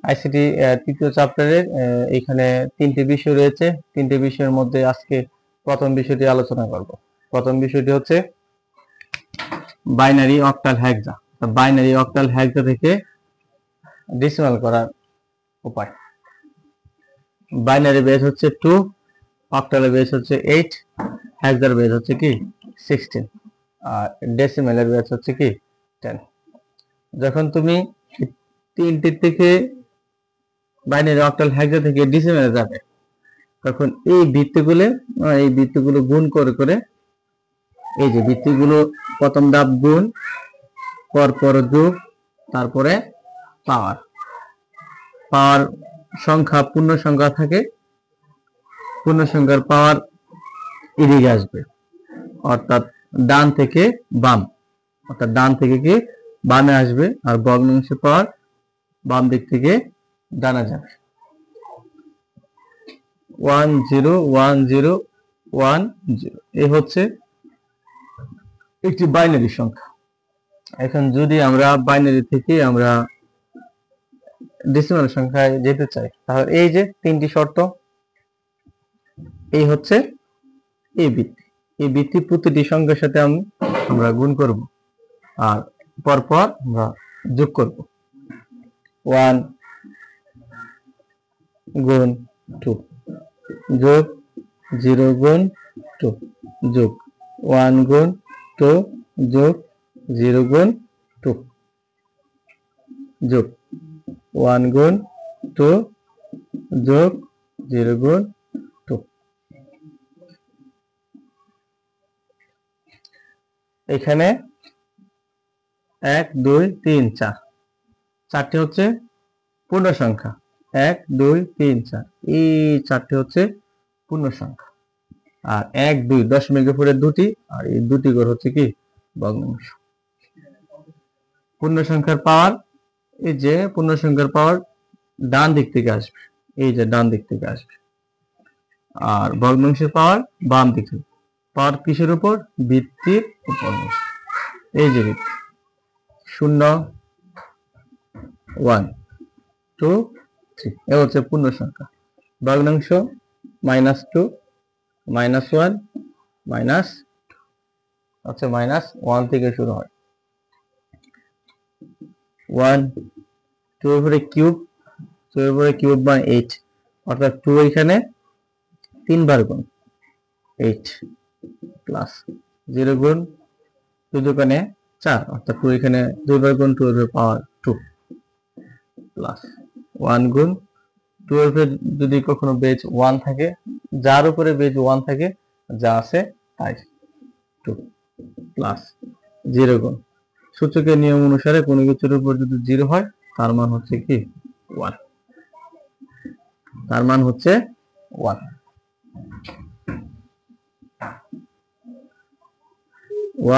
ICT তৃতীয় চ্যাপ্টারের এখানে 3টি বিষয় রয়েছে। 3টি বিষয়ের মধ্যে আজকে প্রথম বিষয়টি আলোচনা করব। প্রথম বিষয়টি হচ্ছে বাইনারি অক্টাল হেক্সা। বাইনারি অক্টাল হেক্সা থেকে ডেসিমাল করার উপায়। বাইনারি বেস হচ্ছে 2, অক্টালের বেস হচ্ছে 8, হেক্সার বেস হচ্ছে কি 16, আর ডেসিমেলের বেস হচ্ছে কি 10। যখন তুমি 3টি থেকে বাইনারি অক্টাল হেক্সা থেকে ডেসিমেলে যাবে, তখন এই বৃত্তগুলো গুণ করে করে, এই যে বৃত্তগুলো প্রথম ধাপ গুণ, পর যোগ, তারপরে পাওয়ার। পাওয়ার সংখ্যা পূর্ণ সংখ্যা থাকে, পূর্ণ সংখ্যার পাওয়ার এদিকে আসবে, অর্থাৎ ডান থেকে বাম, অর্থাৎ ডান থেকে কি বামে আসবে, আর ভগ্নাংশের পাওয়ার বাম দিক থেকে ডানে যাবে। 1 0 1 0 1 0 এই হচ্ছে একটি বাইনারি সংখ্যা। এখন যদি আমরা বাইনারি থেকে আমরা ডেসিমাল সংখ্যায় যেতে চাই, তাহলে এই যে 3টি শর্ত, এই হচ্ছে এই বৃত্তি। এই বৃত্তি প্রতিটি সংখ্যার সাথে আমরা গুণ করব, আর পরপর আমরা যোগ করব। 1 গুণ 2 যোগ 0 গুণ 2 যোগ 1 গুণ 2 যোগ 0 গুণ 2 যোগ 1 গুণ 2 যোগ 0 গুণ 2। এখানে 1 2 3 4, 4টি হচ্ছে পূর্ণ সংখ্যা। 1 2 3 4, এই 4টি হচ্ছে পূর্ণ সংখ্যা। আর 1 2 দশমিকের পরে 2টি, আর এই 2টি ঘর হচ্ছে কি ভগ্নাংশ। পূর্ণ সংখ্যার পাওয়ার, এই যে পূর্ণ সংখ্যার পাওয়ার ডান দিক থেকে আসবে, এই যে ডান দিক থেকে আসবে, আর ভগ্নাংশের পাওয়ার বাম দিক থেকে। পাওয়ার কিসের উপর? বৃত্তির উপর। এই যে বৃত্তি 0 1 2 3, এ হচ্ছে পূর্ণ সংখ্যা। ভগ্নাংশ -2 -1 মাইনাস, আচ্ছা -1 থেকে শুরু হয়। 1 2 এর উপরে কিউব, 2 এর উপরে কিউব মানে 8, অর্থাৎ 2 এখানে 3 বার গুণ 8 প্লাস 0 গুণ 2 দোকানে 4, অর্থাৎ 2 এখানে 2 বার গুণ 2 এর পাওয়ার 2 প্লাস 1 গুণ 2 এর উপরে যদি কখনো বেজ 1 থাকে, যার উপরে বেজ 1 থাকে, যা আছে তাই 2 প্লাস 0 গুণ, সূচকের নিয়ম অনুসারে কোনো কিছুর উপর যদি 0 হয়, তার মান হচ্ছে কি 1, তার মান হচ্ছে 1।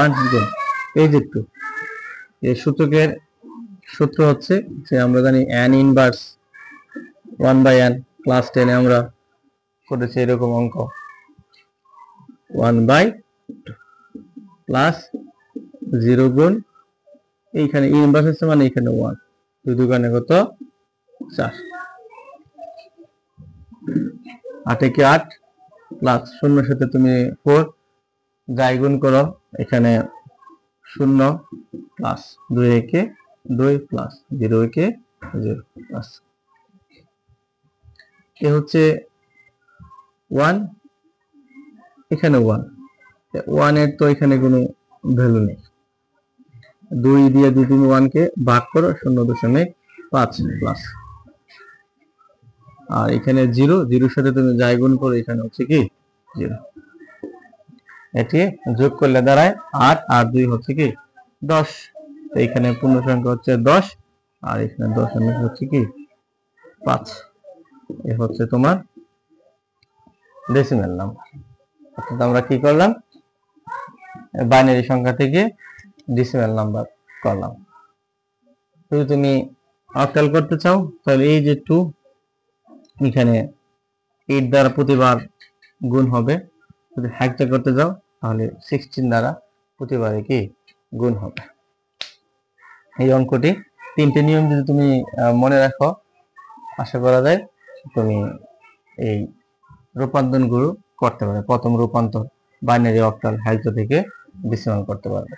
1 গুণ এই যে 2, এই সূচকের সূত্র হচ্ছে যে আমরা জানি n ইনভার্স 1/n, ক্লাস 10 এ আমরা করেছি এরকম অঙ্ক। 1/2 প্লাস 0 গুণ, এইখানে ইনভার্স আছে মানে এখানে 1, 2 দোকানে কত 4, 8 একে 8 প্লাস 0 এর সাথে তুমি 4 যাই গুণ করো, এখানে 0 প্লাস 2 একে 2 প্লাস 0 একে 0 প্লাস, এ হচ্ছে 1, এখানে 1, 1 এর তো এখানে কোনো ভ্যালু নেই। 2 দিয়ে যদি তুমি 1 কে ভাগ করো 0.5 প্লাস, আর এখানে 0, 0 এর সাথে তুমি যাই গুণ করো, এখানে হচ্ছে কি 0। এটি যোগ করলে দাঁড়ায় 8 আর 2 হচ্ছে কি 10, তো এখানে পূর্ণ সংখ্যা হচ্ছে 10, আর এখানে 10 হচ্ছে কি 5। এ হচ্ছে তোমার ডেসিমাল নাম্বার। অর্থাৎ আমরা কি করলাম, বাইনারি সংখ্যা থেকে ডেসিমাল নাম্বার করলাম। যদি তুমি অক্টাল করতে চাও, তাহলে এই যে 2 এখানে 8 দ্বারা প্রতিবার গুণ হবে। যদি হেক্সা করতে যাও, তাহলে 16 দ্বারা প্রতিবারে কি গুণ হবে। এই অঙ্কটি 3টে নিয়ম যদি তুমি মনে রাখো, আশা করা যায় তুমি এই রূপান্তরগুলো করতে পারবে। প্রথম রূপান্তর বাইনারি অক্টাল হেক্সা থেকে ডেসিমাল করতে পারবে।